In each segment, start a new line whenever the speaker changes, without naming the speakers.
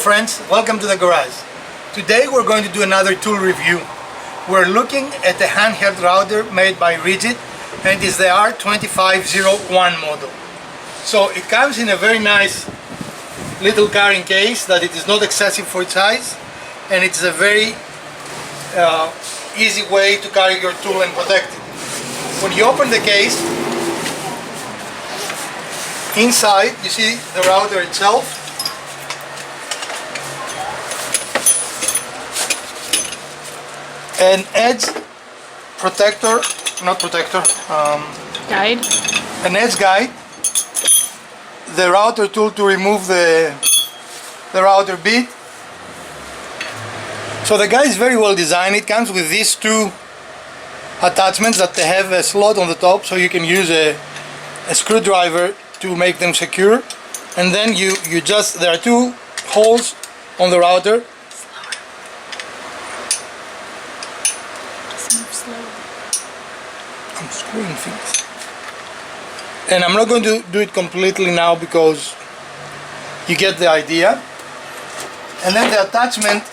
friends, welcome to the garage. Today we're going to do another tool review. We're looking at a handheld router made by Ridgid, and it is the R2401 model. So it comes in a very nice little carrying case that it is not excessive for its size, and it's a very easy way to carry your tool and protect it. When you open the case, inside you see the router itself. An edge protector,
guide.
An edge guide, the router tool to remove the router bit. So the guide is very well designed. It comes with these two attachments that they have a slot on the top, so you can use a screwdriver to make them secure. And then there are two holes on the router. I'm screwing things. And I'm not going to do it completely now because you get the idea. And then the attachment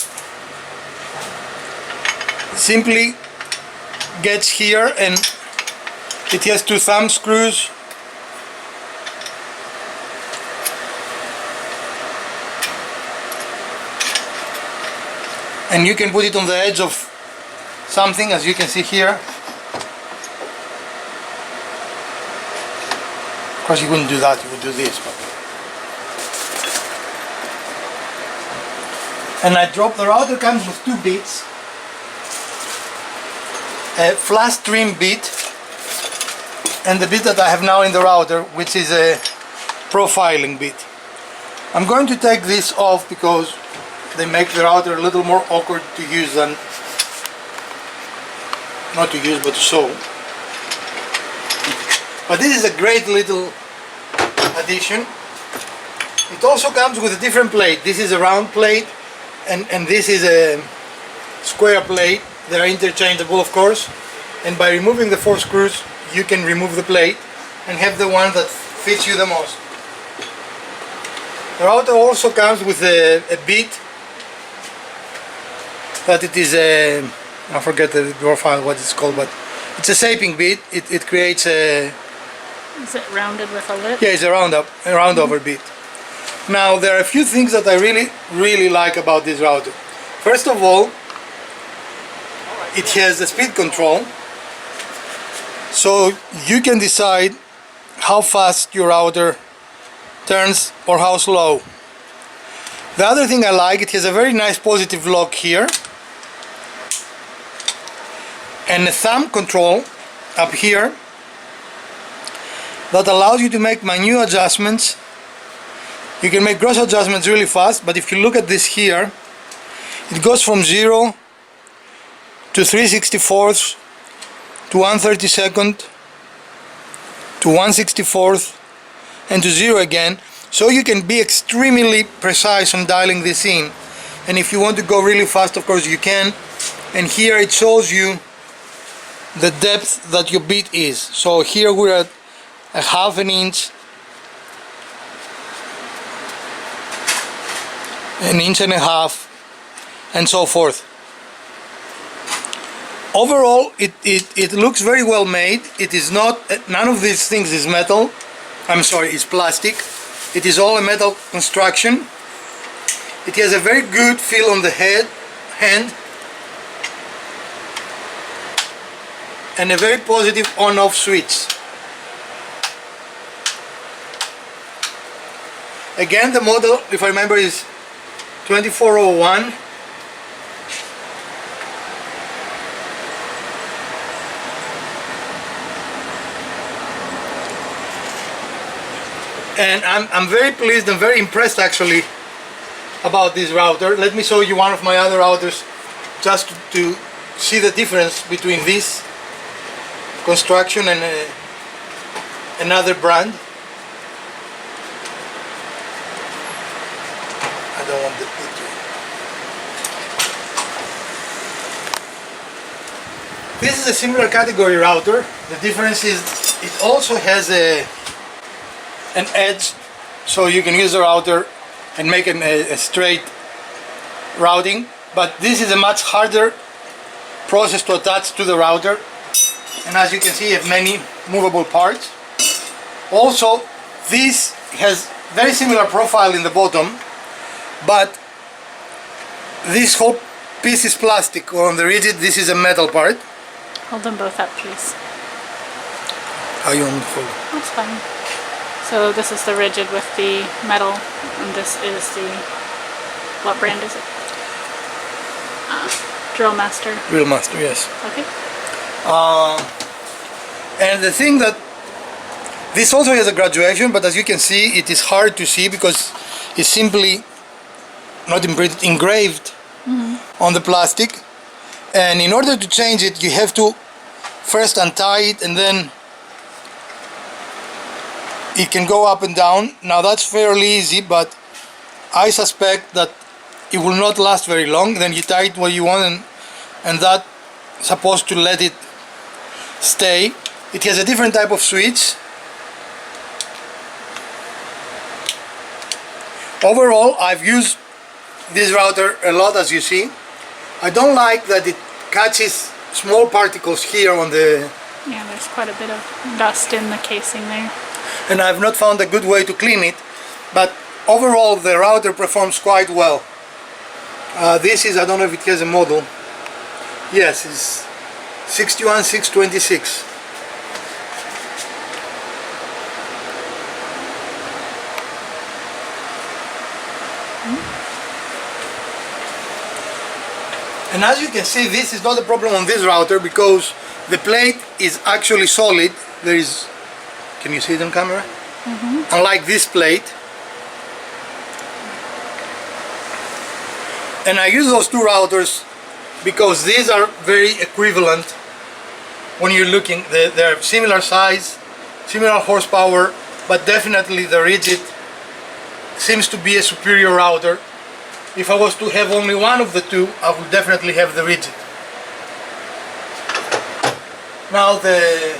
simply gets here, and it has two thumb screws. And you can put it on the edge of something, as you can see here. Of course you wouldn't do that, you would do this. And the router comes with two bits. A flash trim bit and the bit that I have now in the router, which is a profiling bit. I'm going to take this off because they make the router a little more awkward to use than, not to use but to sew. But this is a great little addition. It also comes with a different plate. This is a round plate and this is a square plate. They are interchangeable, of course, and by removing the four screws you can remove the plate and have the one that fits you the most. The router also comes with a bit that it is a, I forget the drawer file what it's called, but it's a shaping bit. It creates a...
Is it rounded with a lip?
Yeah, it's a round-over bit. Now there are a few things that I really like about this router. First of all, it has a speed control, so you can decide how fast your router turns or how slow. The other thing I like, it has a very nice positive lock here and a thumb control up here that allows you to make minute adjustments. You can make gross adjustments really fast, but if you look at this here, it goes from 0 to 3/64 to 1/32 to 1/64 and to 0 again, so you can be extremely precise on dialing this in. And if you want to go really fast, of course you can. And here it shows you the depth that your bit is. So here we're at a half an inch, an inch and a half, and so forth. Overall, it looks very well made. It is not, none of these things is metal. I'm sorry, it's plastic. It is all a metal construction. It has a very good feel on the hand, and a very positive on-off switch. Again, the model, if I remember, is 2401. And I'm very pleased and very impressed actually about this router. Let me show you one of my other routers just to see the difference between this construction and another brand. I don't want the picture. This is a similar category router. The difference is it also has an edge, so you can use the router and make a straight routing, but this is a much harder process to attach to the router, and as you can see, you have many movable parts. Also, this has very similar profile in the bottom, but this whole piece is plastic. On the Ridgid, this is a metal part.
Hold them both up, please.
How you want me to hold it?
That's fine. So this is the Ridgid with the metal, and this is the, what brand is it? DrillMaster.
DrillMaster, yes.
Okay.
And the thing that this also has a graduation, but as you can see, it is hard to see because it's simply not imprinted, engraved on the plastic. And in order to change it, you have to first untie it, and then it can go up and down. Now that's fairly easy, but I suspect that it will not last very long. Then you tie it where you want, and that's supposed to let it stay. It has a different type of switch. Overall, I've used this router a lot, as you see. I don't like that it catches small particles here on the...
Yeah, there's quite a bit of dust in the casing there.
And I've not found a good way to clean it, but overall the router performs quite well. This is, I don't know if it has a model. Yes, it's 61626. And as you can see, this is not a problem on this router because the plate is actually solid. There is, can you see it on camera? Unlike this plate. And I use those two routers because these are very equivalent when you're looking. They're similar size, similar horsepower, but definitely the Ridgid seems to be a superior router. If I was to have only one of the two, I would definitely have the Ridgid. Now they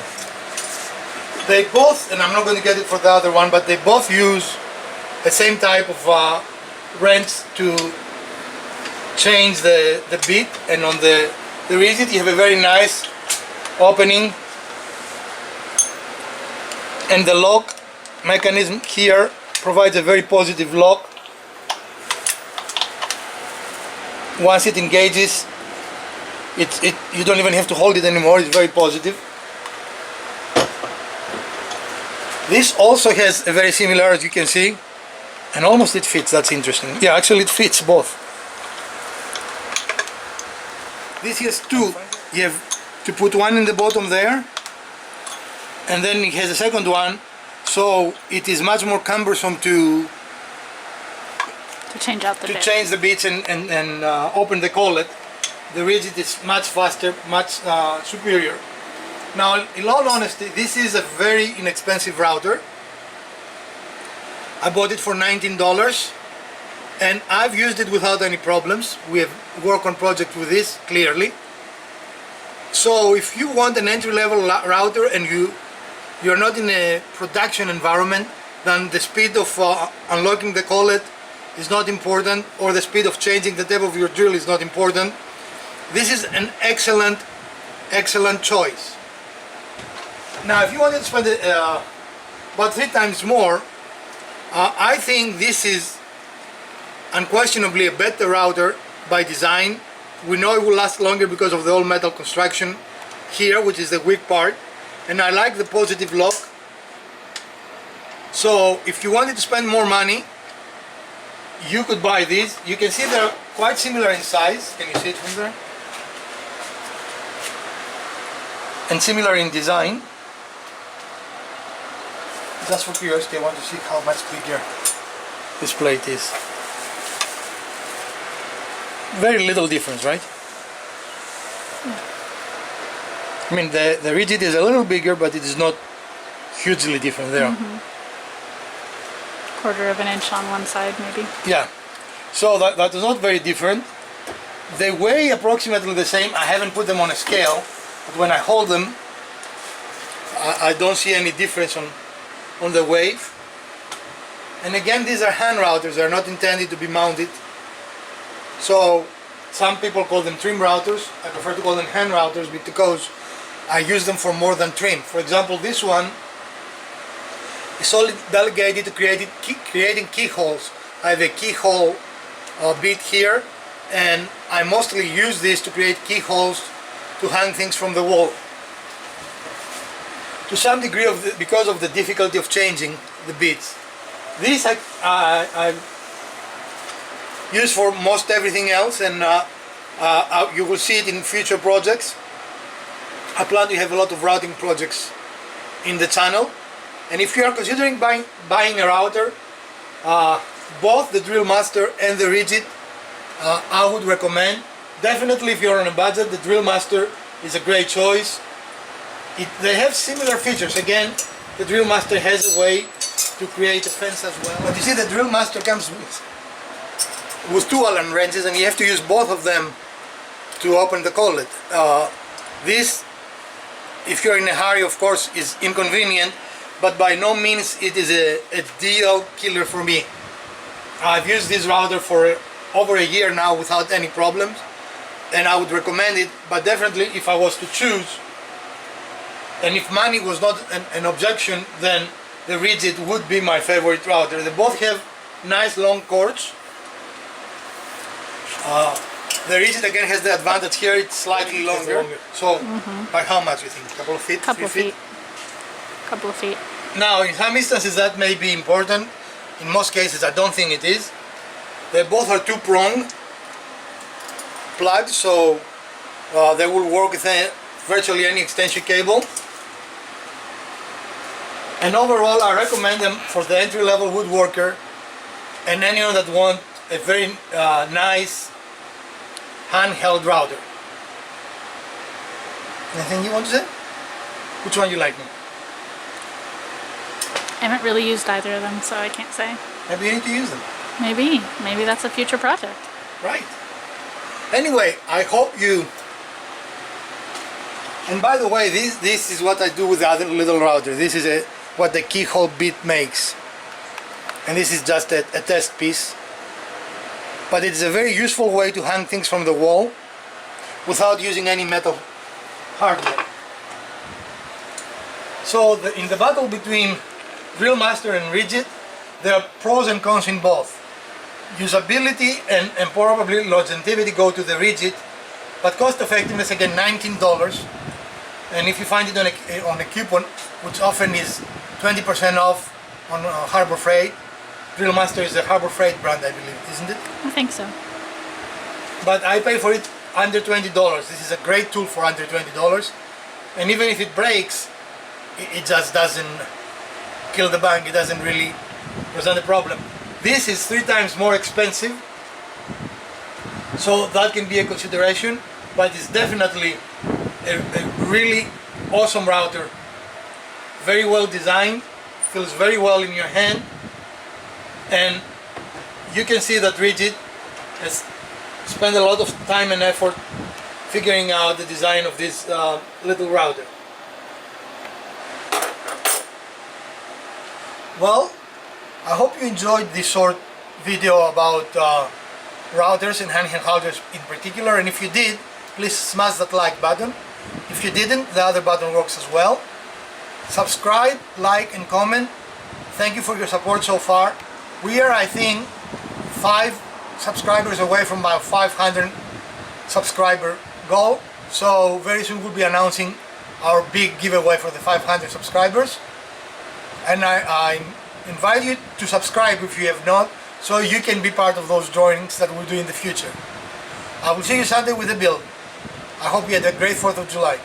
both, and I'm not going to get it for the other one, but they both use the same type of wrench to change the bit. And on the Ridgid you have a very nice opening, and the lock mechanism here provides a very positive lock. Once it engages, you don't even have to hold it anymore. It's very positive. This also has a very similar, as you can see, and almost it fits. That's interesting. Yeah, actually it fits both. This has two. You have to put one in the bottom there, and then it has a second one, so it is much more cumbersome to
change out the bit.
Change the bits and open the collet. The Ridgid is much faster, much superior. Now, in all honesty, this is a very inexpensive router. I bought it for $19 and I've used it without any problems. We have worked on projects with this, clearly. So if you want an entry-level router and you're not in a production environment, then the speed of unlocking the collet is not important, or the speed of changing the depth of your drill is not important. This is an excellent choice. Now, if you wanted to spend about 3 times more, I think this is unquestionably a better router by design. We know it will last longer because of the all metal construction here, which is the weak part, and I like the positive lock. So if you wanted to spend more money, you could buy these. You can see they're quite similar in size. Can you see it from there? And similar in design. Just for curiosity, I want to see how much bigger this plate is. Very little difference, right? I mean, the Ridgid is a little bigger, but it is not hugely different there.
Quarter of an inch on one side, maybe.
Yeah, so that is not very different. They weigh approximately the same. I haven't put them on a scale, but when I hold them, I don't see any difference on the weight. And again, these are hand routers. They're not intended to be mounted. So some people call them trim routers. I prefer to call them hand routers because I use them for more than trim. For example, this one is only delegated to creating keyholes. I have a keyhole bit here, and I mostly use this to create keyholes to hang things from the wall. To some degree, because of the difficulty of changing the bits. This I use for most everything else, and you will see it in future projects. I plan to have a lot of routing projects in the channel, and if you are considering buying a router, both the DrillMaster and the Ridgid I would recommend. Definitely, if you're on a budget, the DrillMaster is a great choice. They have similar features. Again, the DrillMaster has a way to create a fence as well. But you see, the DrillMaster comes with two Allen wrenches, and you have to use both of them to open the collet. This, if you're in a hurry, of course, is inconvenient, but by no means it is a deal killer for me. I've used this router for over a year now without any problems, and I would recommend it. But definitely, if I was to choose, and if money was not an objection, then the Ridgid would be my favorite router. They both have nice long cords. The Ridgid again has the advantage here, it's slightly longer. So, by how much you think? A couple of feet?
Couple of feet. Couple of feet.
Now, in some instances that may be important. In most cases, I don't think it is. They both are two-prong plugs, so they will work with virtually any extension cable. And overall, I recommend them for the entry-level woodworker and anyone that wants a very nice handheld router. Anything you want to say? Which one you like more?
I haven't really used either of them, so I can't say.
Maybe you need to use them.
Maybe that's a future project.
Right. Anyway, I hope you... And by the way, this is what I do with the other little router. This is what the keyhole bit makes. And this is just a test piece. But it's a very useful way to hang things from the wall without using any metal hardware. So in the battle between DrillMaster and Ridgid, there are pros and cons in both. Usability and probably longevity go to the Ridgid, but cost effectiveness, again, $19. And if you find it on a coupon, which often is 20% off on Harbor Freight. DrillMaster is a Harbor Freight brand, I believe, isn't it?
I think so.
But I pay for it under $20. This is a great tool for under $20. And even if it breaks, it just doesn't kill the bank. It doesn't really present a problem. This is 3 times more expensive, so that can be a consideration, but it's definitely a really awesome router. Very well designed, feels very well in your hand, and you can see that Ridgid has spent a lot of time and effort figuring out the design of this little router. Well, I hope you enjoyed this short video about routers and handheld routers in particular, and if you did, please smash that like button. If you didn't, the other button works as well. Subscribe, like and comment. Thank you for your support so far. We are, I think, 5 subscribers away from our 500 subscriber goal, so very soon we'll be announcing our big giveaway for the 500 subscribers, and I invite you to subscribe if you have not, so you can be part of those drawings that we'll do in the future. I will see you Sunday with a build. I hope you had a great 4th of July.